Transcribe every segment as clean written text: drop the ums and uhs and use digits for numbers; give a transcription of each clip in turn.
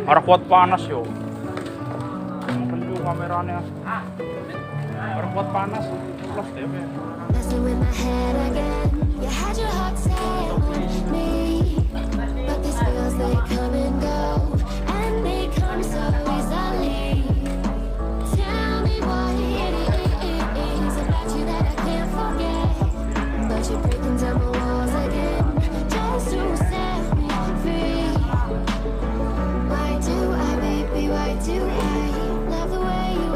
Harus kuat panas yo. Penju kameranya. Harus kuat panas. Plus deh. Messing with my head again. You had your heart set on me, but these feels they come and go, and they come so easily. Tell me what it is about you that I can't forget, but you're breaking down my walls again just to set me free. Why do I, baby? Why do I love the way you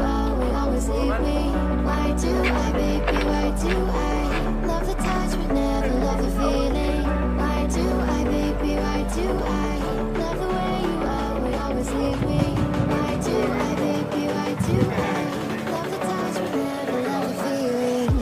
always leave me? Why do I, baby? Why do I love the touch but never love the feeling? Why do I, baby? Why do I love the way you always leave me? Why do I, baby? Why do I love the touch but never love the feeling?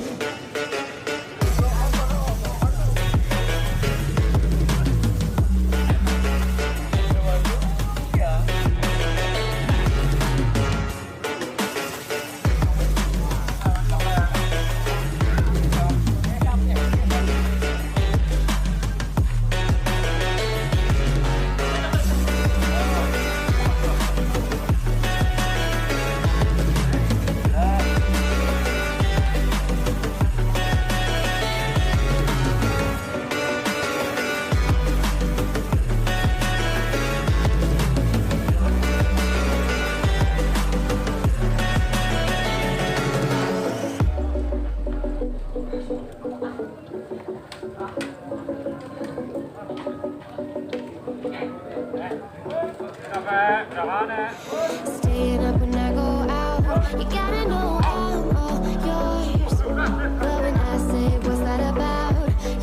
Staying up when I go out, you gotta know I'm all yours. But when I say what's that about,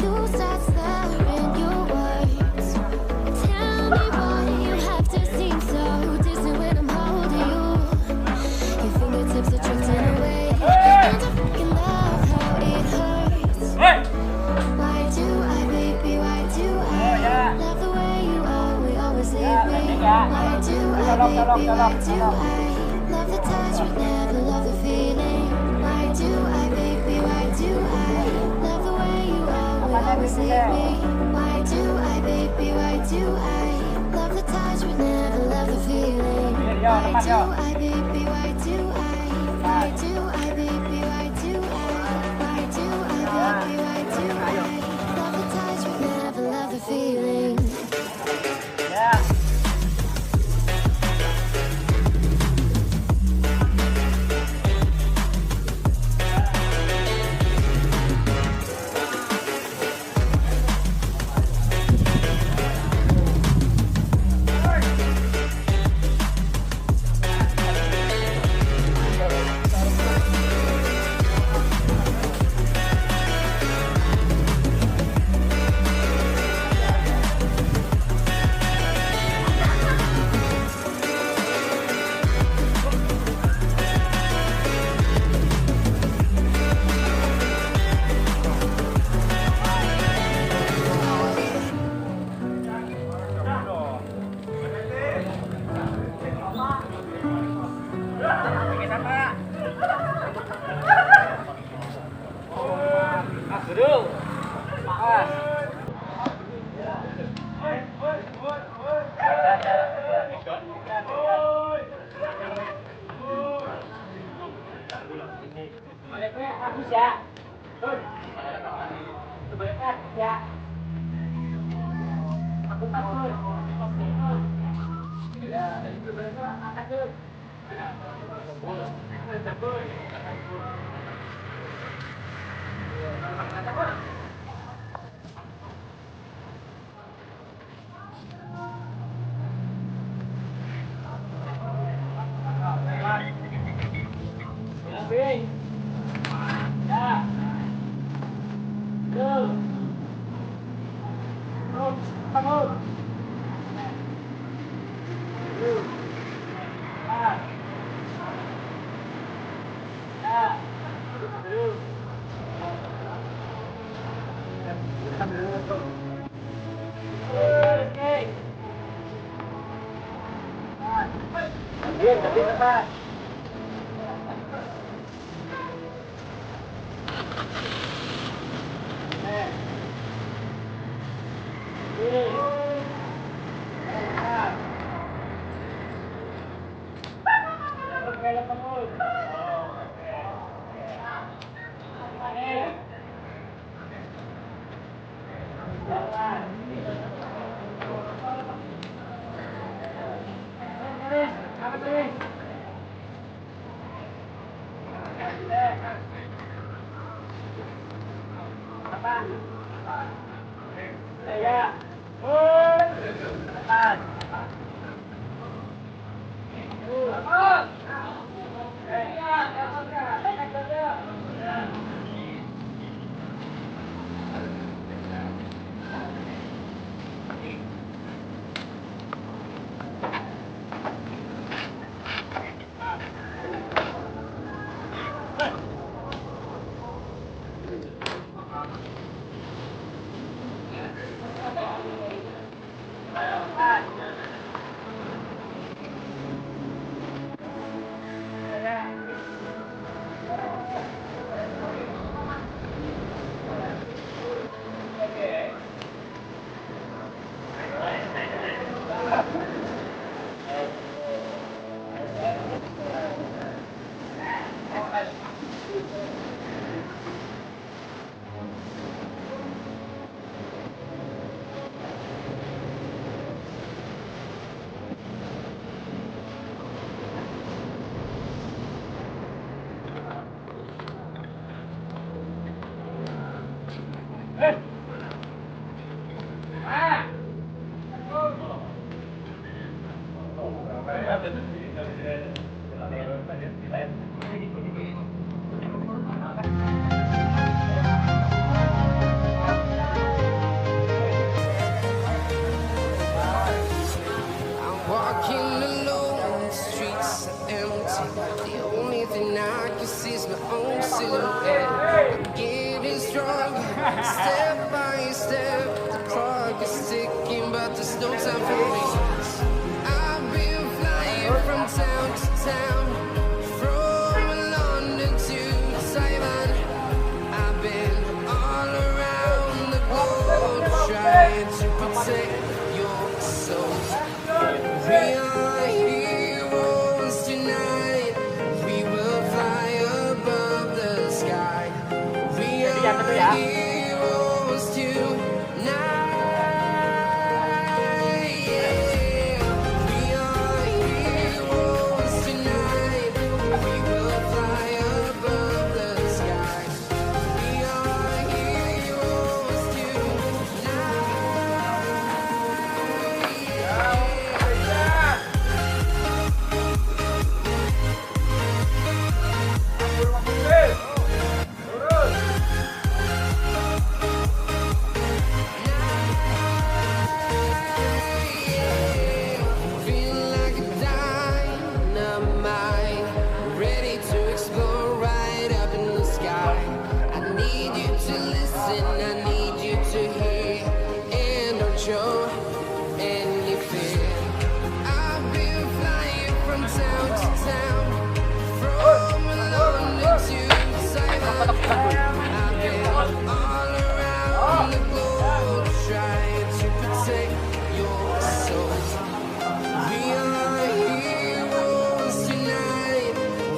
you start slurring your words. Tell me why you have to seem so distant when I'm holding you. Your fingertips are drifting away, and I fucking love how it hurts. Why do I, baby, why do I love the way you always leave me? Why do I, baby, why do I love the touch but never love the feeling? Why do I, baby, why do I love the way you always leave me? Why do I, baby, why do I love the touch but never love the feeling? Why do I, baby, why do I? Why do I, baby, why do I? Why do I, baby, why do I love the touch but never love the feeling? Bagus ya. Sebentar ya. Aku takut. Ya, itu benar takut. Walking alone, the streets are empty. The only thing I can see is my own silhouette. I'm getting stronger, step by step. The clock is ticking, but there's no time for me. I've been flying from town to town, from London to Taiwan. I've been all around the globe, trying to protect your soul. We are heroes tonight. We will fly above the sky. We are heroes tonight. Yeah. We are heroes tonight. We will fly above the sky. We are heroes tonight. Feel like a dynamite, ready to explore right up in the sky. I need you to listen, I need you to hear, and don't show any fear. I've been flying from town to town, from London to Taiwan. I've been all around the globe, trying to protect your soul. We are heroes tonight.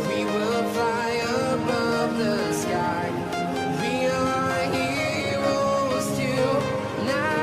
We will fly above the sky. We are heroes tonight.